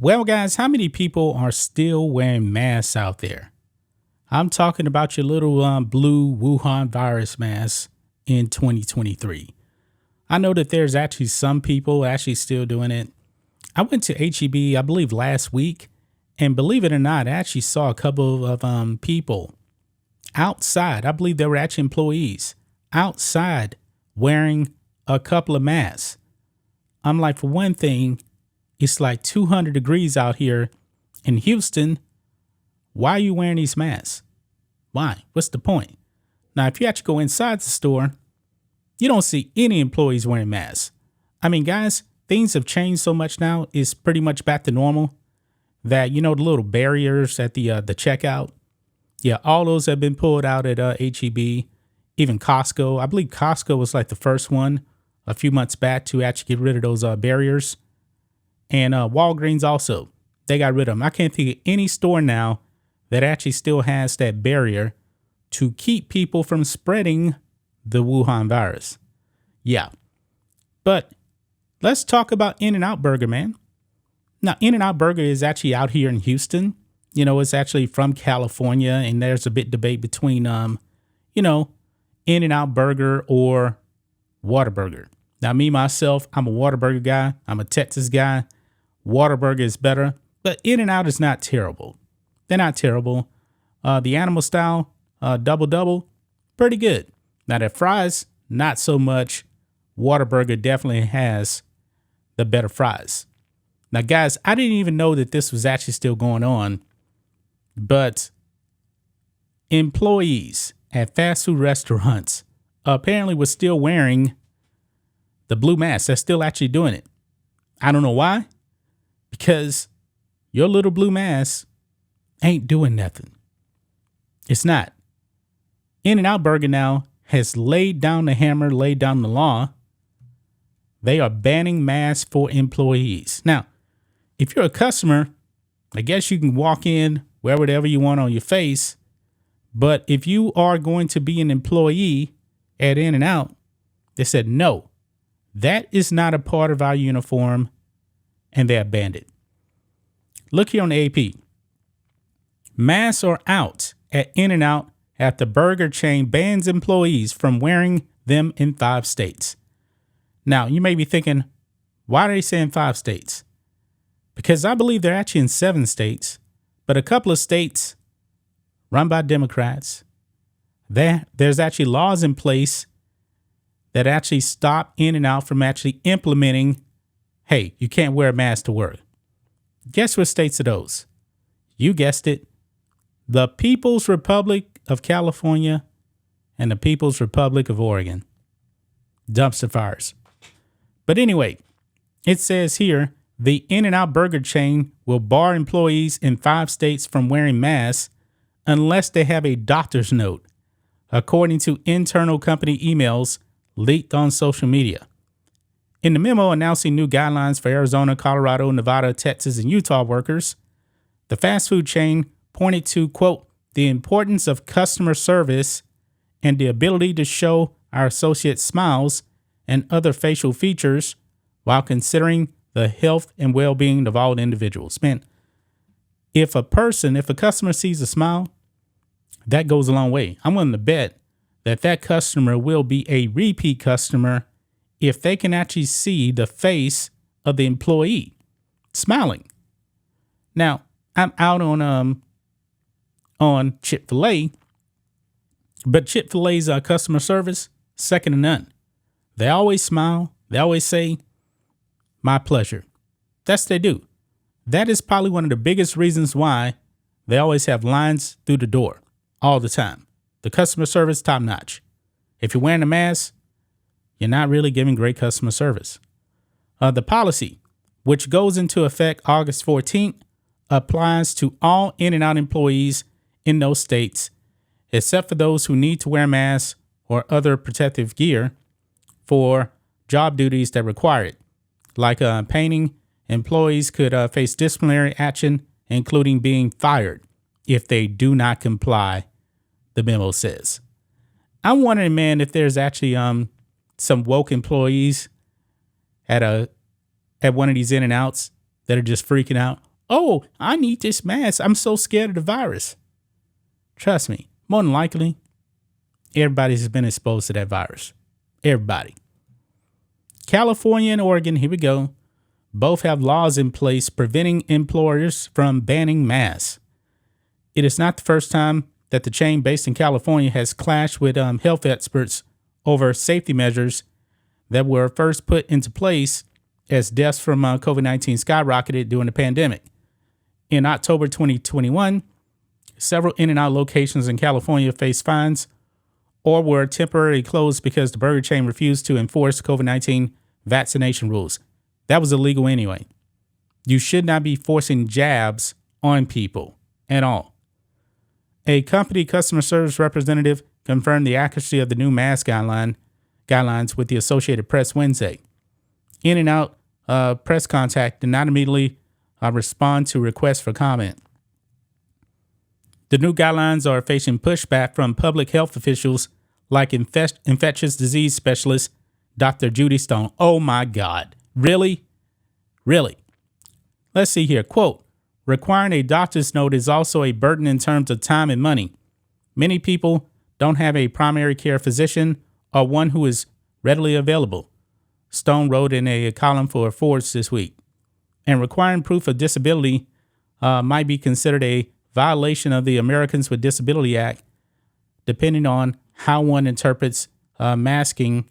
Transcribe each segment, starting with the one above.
Well, guys, how many people are still wearing masks out there? I'm talking about your little blue Wuhan virus mask in 2023. I know that there's actually some people actually still doing it. I went to HEB, I believe, last week, and believe it or not, I actually saw a couple of people outside. I believe they were actually employees outside wearing a couple of masks. I'm like, for one thing, it's like 200 degrees out here in Houston. Why are you wearing these masks? Why? What's the point? Now, if you actually go inside the store, you don't see any employees wearing masks. I mean, guys, things have changed so much now. It's pretty much back to normal that, the little barriers at the checkout. Yeah, all those have been pulled out at HEB, even Costco. I believe Costco was like the first one a few months back to actually get rid of those barriers. And Walgreens also, they got rid of them. I can't think of any store now that actually still has that barrier to keep people from spreading the Wuhan virus. Yeah. But let's talk about In-N-Out Burger, man. Now, In-N-Out Burger is actually out here in Houston. It's actually from California, and there's a bit debate between, In-N-Out Burger or Whataburger. Now, me, myself, I'm a Whataburger guy. I'm a Texas guy. Whataburger is better, but In-N-Out is not terrible. They're not terrible. The animal style, double, pretty good. Now, their fries, not so much. Whataburger definitely has the better fries. Now, guys, I didn't even know that this was actually still going on, but employees at fast food restaurants apparently were still wearing the blue mask. They're still actually doing it. I don't know why, because your little blue mask ain't doing nothing. It's not. In-N-Out Burger now has laid down the hammer, laid down the law. They are banning masks for employees. Now, if you're a customer, I guess you can walk in, wear whatever you want on your face. But if you are going to be an employee at In-N-Out, they said, no, that is not a part of our uniform, and they have banned it. Look here on the AP. Masks are out at In-N-Out after burger chain bans employees from wearing them in 5 states. Now, you may be thinking, why are they saying 5 states? Because I believe they're actually in 7 states, but a couple of states run by Democrats, there's actually laws in place that actually stop In-N-Out from actually implementing, hey, you can't wear a mask to work. Guess what states are those? You guessed it. The People's Republic of California and the People's Republic of Oregon. Dumpster fires. But anyway, it says here, the In-N-Out Burger chain will bar employees in 5 states from wearing masks unless they have a doctor's note, according to internal company emails leaked on social media. In the memo announcing new guidelines for Arizona, Colorado, Nevada, Texas, and Utah workers, the fast food chain pointed to, quote, the importance of customer service and the ability to show our associates smiles and other facial features while considering the health and well-being of all individuals. Man, if a customer sees a smile, that goes a long way. I'm willing to bet that customer will be a repeat customer if they can actually see the face of the employee smiling. Now, I'm out on Chick-fil-A, but Chick-fil-A's customer service, second to none. They always smile. They always say, my pleasure. That's what they do. That is probably one of the biggest reasons why they always have lines through the door all the time. The customer service, top notch. If you're wearing a mask, you're not really giving great customer service. The policy, which goes into effect August 14th, applies to all In-N-Out employees in those states, except for those who need to wear masks or other protective gear for job duties that require it. Like painting, employees could face disciplinary action, including being fired if they do not comply, the memo says. I'm wondering, man, if there's actually some woke employees at one of these In-N-Outs that are just freaking out. oh, I need this mask. I'm so scared of the virus. Trust me, more than likely, everybody's been exposed to that virus. Everybody. California and Oregon, here we go, both have laws in place preventing employers from banning masks. It is not the first time that the chain based in California has clashed with health experts over safety measures that were first put into place as deaths from COVID-19 skyrocketed during the pandemic. In October 2021, several In-N-Out locations in California faced fines or were temporarily closed because the burger chain refused to enforce COVID-19 vaccination rules. That was illegal anyway. You should not be forcing jabs on people at all. A company customer service representative confirmed the accuracy of the new mask guidelines with the Associated Press Wednesday. In-N-Out press contact did not immediately respond to requests for comment. The new guidelines are facing pushback from public health officials like infectious disease specialist Dr. Judy Stone. Oh my God. Really? Really? Let's see here. Quote, requiring a doctor's note is also a burden in terms of time and money. Many people don't have a primary care physician or one who is readily available, Stone wrote in a column for Forbes this week. And requiring proof of disability might be considered a violation of the Americans with Disability Act, depending on how one interprets masking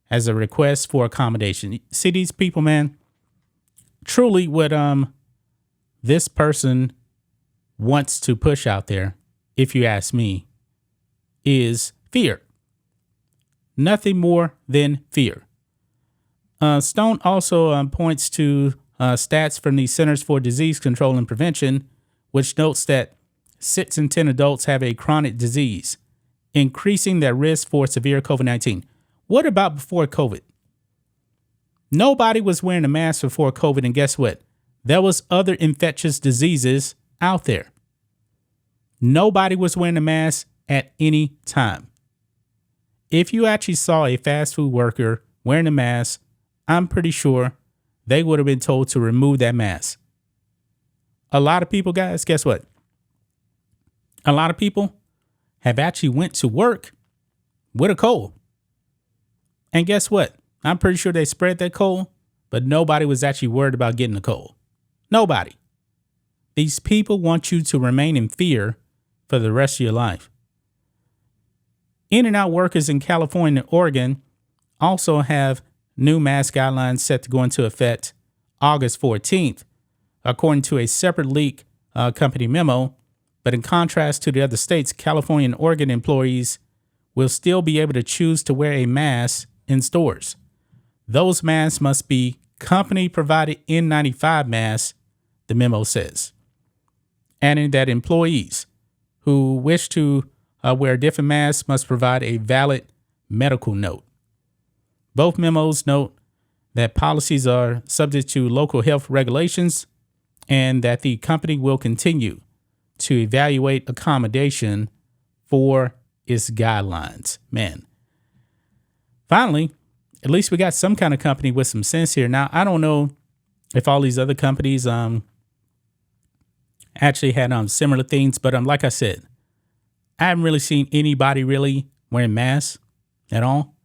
as a request for accommodation. See these people, man, truly what this person wants to push out there, if you ask me, is fear. Nothing more than fear. Stone also points to stats from the Centers for Disease Control and Prevention, which notes that 6 in 10 adults have a chronic disease, increasing their risk for severe COVID-19. What about before COVID? Nobody was wearing a mask before COVID, and guess what? There was other infectious diseases out there. Nobody was wearing a mask at any time. If you actually saw a fast food worker wearing a mask, I'm pretty sure they would have been told to remove that mask. A lot of people, guys, guess what? A lot of people have actually went to work with a cold. And guess what? I'm pretty sure they spread that cold, but nobody was actually worried about getting the cold. Nobody. These people want you to remain in fear for the rest of your life. In-N-Out workers in California and Oregon also have new mask guidelines set to go into effect August 14th, according to a separate leak company memo. But in contrast to the other states, California and Oregon employees will still be able to choose to wear a mask in stores. Those masks must be company-provided N95 masks, the memo says, adding that employees who wish to wear a different mask must provide a valid medical note. Both memos note that policies are subject to local health regulations and that the company will continue to evaluate accommodation for its guidelines. Man. Finally, at least we got some kind of company with some sense here. Now, I don't know if all these other companies actually had similar things, but like I said, I haven't really seen anybody really wearing masks at all.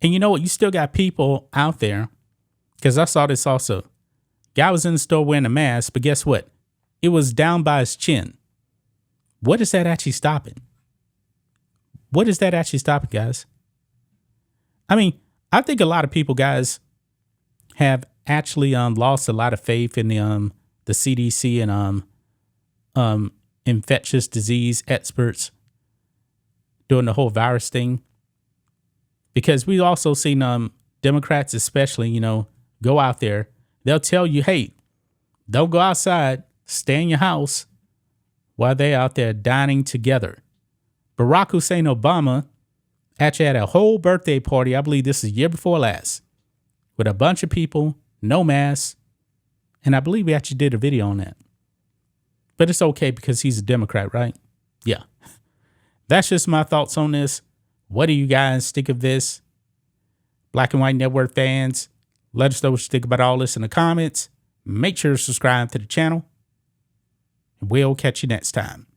And you know what? You still got people out there, because I saw this also. Guy was in the store wearing a mask, but guess what? It was down by his chin. What is that actually stopping? What is that actually stopping, guys? I mean, I think a lot of people, guys, have actually lost a lot of faith in the CDC and infectious disease experts during the whole virus thing. Because we've also seen Democrats especially, go out there. They'll tell you, hey, don't go outside. Stay in your house while they're out there dining together. Barack Hussein Obama actually had a whole birthday party. I believe this is year before last, with a bunch of people, no masks. And I believe we actually did a video on that. But it's okay because he's a Democrat, right? Yeah. That's just my thoughts on this. What do you guys think of this? Black and White Network fans, let us know what you think about all this in the comments. Make sure to subscribe to the channel. We'll catch you next time.